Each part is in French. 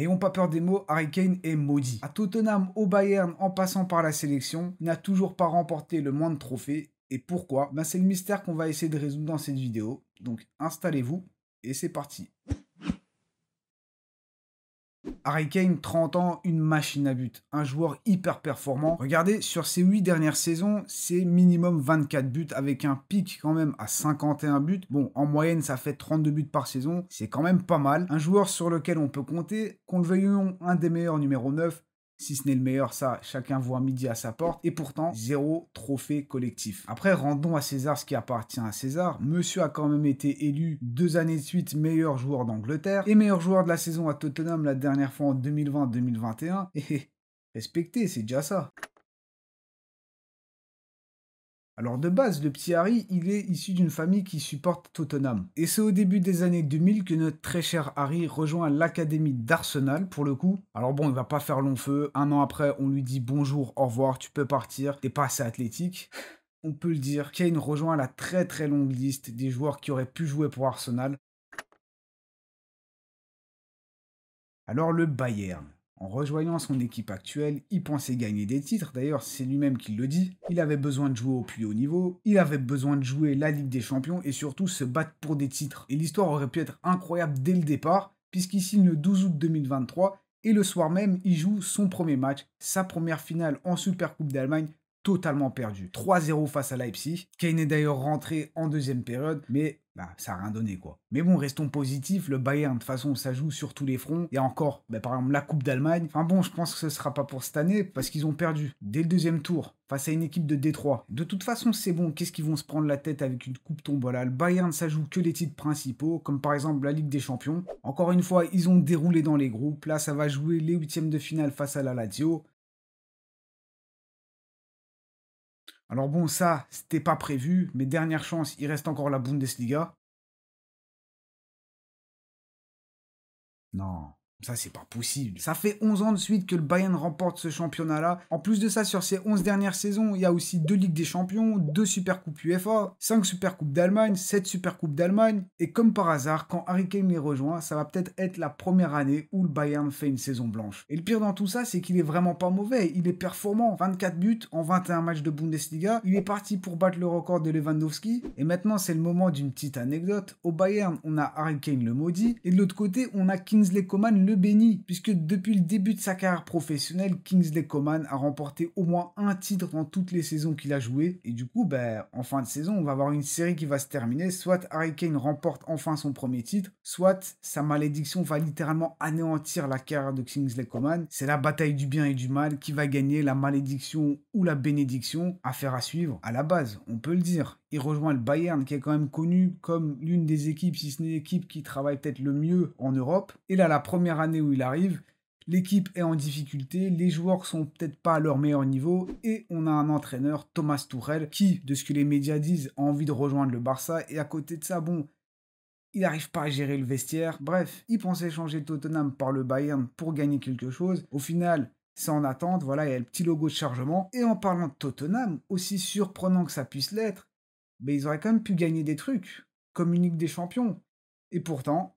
N'ayons pas peur des mots, Harry Kane est maudit. À Tottenham, au Bayern, en passant par la sélection, il n'a toujours pas remporté le moindre trophée. Et pourquoi? C'est le mystère qu'on va essayer de résoudre dans cette vidéo. Donc installez-vous et c'est parti. Harry Kane, 30 ans, une machine à but, un joueur hyper performant. Regardez, sur ses 8 dernières saisons, c'est minimum 24 buts avec un pic quand même à 51 buts. Bon, en moyenne, ça fait 32 buts par saison, c'est quand même pas mal. Un joueur sur lequel on peut compter, qu'on le veuille ou non, un des meilleurs numéro 9. Si ce n'est le meilleur, ça, chacun voit midi à sa porte. Et pourtant, 0 trophée collectif. Après, rendons à César ce qui appartient à César. Monsieur a quand même été élu 2 années de suite meilleur joueur d'Angleterre et meilleur joueur de la saison à Tottenham la dernière fois en 2020-2021. Et respecté, c'est déjà ça. Alors de base, le petit Harry, il est issu d'une famille qui supporte Tottenham. Et c'est au début des années 2000 que notre très cher Harry rejoint l'académie d'Arsenal, pour le coup. Alors bon, il va pas faire long feu. Un an après, on lui dit bonjour, au revoir, tu peux partir, t'es pas assez athlétique. On peut le dire, Kane rejoint la très longue liste des joueurs qui auraient pu jouer pour Arsenal. Alors le Bayern. En rejoignant son équipe actuelle, il pensait gagner des titres, d'ailleurs c'est lui-même qui le dit. Il avait besoin de jouer au plus haut niveau, il avait besoin de jouer la Ligue des Champions et surtout se battre pour des titres. Et l'histoire aurait pu être incroyable dès le départ, puisqu'il signe le 12 août 2023 et le soir même, il joue son premier match, sa première finale en Super Coupe d'Allemagne, totalement perdu. 3-0 face à Leipzig. Kane est d'ailleurs rentré en deuxième période, mais ça n'a rien donné quoi. Mais bon, restons positifs, le Bayern, de toute façon, ça joue sur tous les fronts. Et encore, par exemple, la Coupe d'Allemagne. Enfin bon, je pense que ce sera pas pour cette année, parce qu'ils ont perdu dès le deuxième tour, face à une équipe de Détroit. De toute façon, c'est bon, qu'est-ce qu'ils vont se prendre la tête avec une coupe tombola? Le Bayern, ça joue que les titres principaux, comme par exemple la Ligue des Champions. Encore une fois, ils ont déroulé dans les groupes. Là, ça va jouer les huitièmes de finale face à la Lazio. Alors bon, ça, c'était pas prévu, mais dernière chance, il reste encore la Bundesliga. Non, ça c'est pas possible. Ça fait 11 ans de suite que le Bayern remporte ce championnat-là. En plus de ça, sur ces 11 dernières saisons, il y a aussi 2 Ligues des Champions, 2 Supercoupes UEFA, 5 Supercoupes d'Allemagne, 7 Supercoupes d'Allemagne. Et comme par hasard, quand Harry Kane les rejoint, ça va peut-être être la première année où le Bayern fait une saison blanche. Et le pire dans tout ça, c'est qu'il est vraiment pas mauvais. Il est performant. 24 buts en 21 matchs de Bundesliga. Il est parti pour battre le record de Lewandowski. Et maintenant, c'est le moment d'une petite anecdote. Au Bayern, on a Harry Kane le maudit. Et de l'autre côté, on a Kingsley Coman le béni, puisque depuis le début de sa carrière professionnelle, Kingsley Coman a remporté au moins un titre dans toutes les saisons qu'il a joué. Et du coup, en fin de saison, on va avoir une série qui va se terminer. Soit Harry Kane remporte enfin son premier titre, soit sa malédiction va littéralement anéantir la carrière de Kingsley Coman. C'est la bataille du bien et du mal qui va gagner, la malédiction ou la bénédiction. Affaire à suivre. À la base, on peut le dire. Il rejoint le Bayern, qui est quand même connu comme l'une des équipes, si ce n'est l'équipe qui travaille peut-être le mieux en Europe. Et là, la première année où il arrive, l'équipe est en difficulté, les joueurs sont peut-être pas à leur meilleur niveau, et on a un entraîneur, Thomas Tuchel, qui, de ce que les médias disent, a envie de rejoindre le Barça, et à côté de ça, bon, il n'arrive pas à gérer le vestiaire. Bref, il pensait changer Tottenham par le Bayern pour gagner quelque chose. Au final, c'est en attente, voilà, il y a le petit logo de chargement. Et en parlant de Tottenham, aussi surprenant que ça puisse l'être, ils auraient quand même pu gagner des trucs, comme une Ligue des Champions. Et pourtant,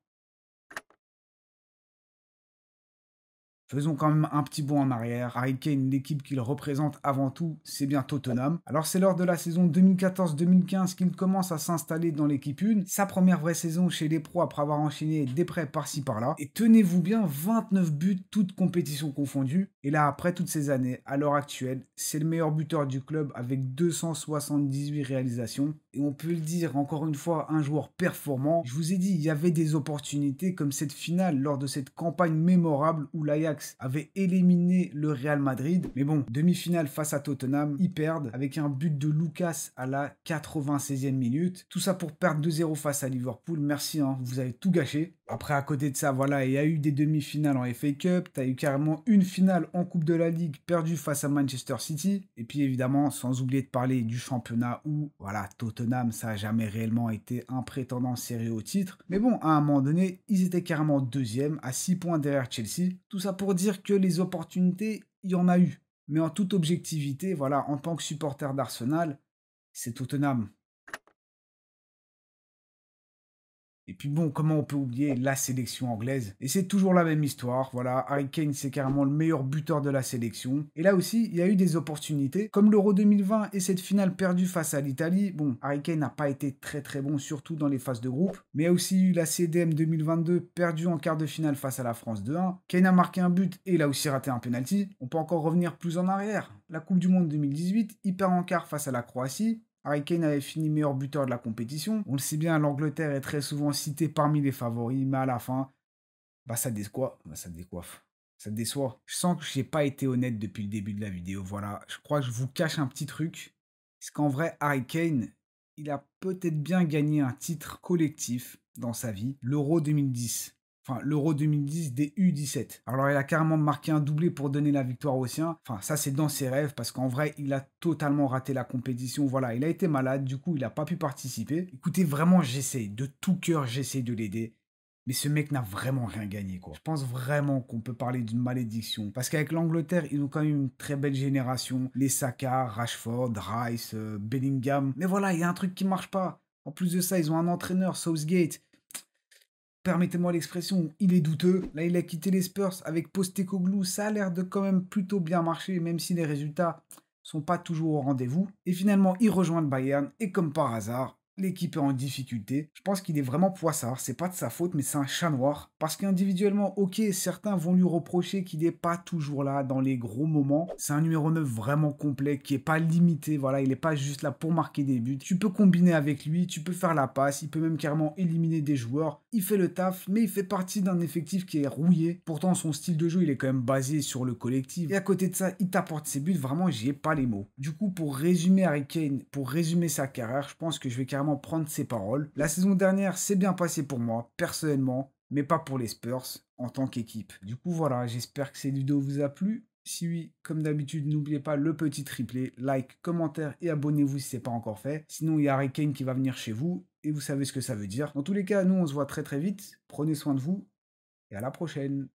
faisons quand même un petit bond en arrière. Harry Kane, l'équipe qu'il représente avant tout, c'est bien Tottenham. Alors c'est lors de la saison 2014-2015 qu'il commence à s'installer dans l'équipe 1. Sa première vraie saison chez les pros après avoir enchaîné des prêts par-ci par-là. Et tenez-vous bien, 29 buts, toutes compétitions confondues. Et là, après toutes ces années, à l'heure actuelle, c'est le meilleur buteur du club avec 278 réalisations. Et on peut le dire, encore une fois, un joueur performant. Je vous ai dit, il y avait des opportunités comme cette finale lors de cette campagne mémorable où l'Ajax avait éliminé le Real Madrid. Mais bon, demi-finale face à Tottenham, ils perdent avec un but de Lucas à la 96e minute. Tout ça pour perdre 2-0 face à Liverpool. Merci, vous avez tout gâché. Après, à côté de ça, voilà, il y a eu des demi-finales en FA Cup. Tu as eu carrément une finale en Coupe de la Ligue perdue face à Manchester City. Et puis évidemment, sans oublier de parler du championnat où, voilà, Tottenham, ça n'a jamais réellement été un prétendant sérieux au titre. Mais bon, à un moment donné, ils étaient carrément deuxième, à 6 points derrière Chelsea. Tout ça pour dire que les opportunités, il y en a eu. Mais en toute objectivité, voilà, en tant que supporter d'Arsenal, c'est Tottenham. Et puis bon, comment on peut oublier la sélection anglaise? Et c'est toujours la même histoire, voilà, Harry Kane c'est carrément le meilleur buteur de la sélection. Et là aussi, il y a eu des opportunités, comme l'Euro 2020 et cette finale perdue face à l'Italie. Bon, Harry Kane n'a pas été très bon, surtout dans les phases de groupe. Mais il y a aussi eu la CDM 2022 perdue en quart de finale face à la France 2-1. Kane a marqué un but et il a aussi raté un penalty. On peut encore revenir plus en arrière. La Coupe du Monde 2018, il perd en quart face à la Croatie. Harry Kane avait fini meilleur buteur de la compétition. On le sait bien, l'Angleterre est très souvent citée parmi les favoris, mais à la fin, bah ça décoiffe. Ça décoiffe. Ça déçoit. Je sens que j'ai pas été honnête depuis le début de la vidéo. Voilà, je crois que je vous cache un petit truc. C'est qu'en vrai, Harry Kane, il a peut-être bien gagné un titre collectif dans sa vie, l'Euro 2010. Enfin, l'Euro 2010 des U17. Alors, il a carrément marqué un doublé pour donner la victoire aux siens. Enfin, ça, c'est dans ses rêves, parce qu'en vrai, il a totalement raté la compétition. Voilà, il a été malade, du coup, il n'a pas pu participer. Écoutez, vraiment, j'essaye. De tout cœur, j'essaye de l'aider. Mais ce mec n'a vraiment rien gagné, quoi. Je pense vraiment qu'on peut parler d'une malédiction. Parce qu'avec l'Angleterre, ils ont quand même une très belle génération. Les Saka, Rashford, Rice, Bellingham. Mais voilà, il y a un truc qui marche pas. En plus de ça, ils ont un entraîneur, Southgate. Permettez-moi l'expression, il est douteux. Là, il a quitté les Spurs avec Postecoglou. Ça a l'air de quand même plutôt bien marcher, même si les résultats sont pas toujours au rendez-vous. Et finalement, il rejoint le Bayern. Et comme par hasard, l'équipe est en difficulté. Je pense qu'il est vraiment poissard. C'est pas de sa faute, mais c'est un chat noir. Parce qu'individuellement, ok, certains vont lui reprocher qu'il n'est pas toujours là dans les gros moments. C'est un numéro 9 vraiment complet, qui est pas limité. Voilà, il n'est pas juste là pour marquer des buts. Tu peux combiner avec lui, tu peux faire la passe, il peut même carrément éliminer des joueurs. Il fait le taf, mais il fait partie d'un effectif qui est rouillé. Pourtant, son style de jeu, il est quand même basé sur le collectif. Et à côté de ça, il t'apporte ses buts. Vraiment, j'y ai pas les mots. Du coup, pour résumer Harry Kane, pour résumer sa carrière, je pense que je vais carrément prendre ses paroles. La saison dernière, c'est bien passé pour moi, personnellement, mais pas pour les Spurs, en tant qu'équipe. Du coup, voilà, j'espère que cette vidéo vous a plu. Si oui, comme d'habitude, n'oubliez pas le petit triplé, like, commentaire et abonnez-vous si ce n'est pas encore fait. Sinon, il y a Harry Kane qui va venir chez vous et vous savez ce que ça veut dire. Dans tous les cas, nous, on se voit très vite. Prenez soin de vous et à la prochaine.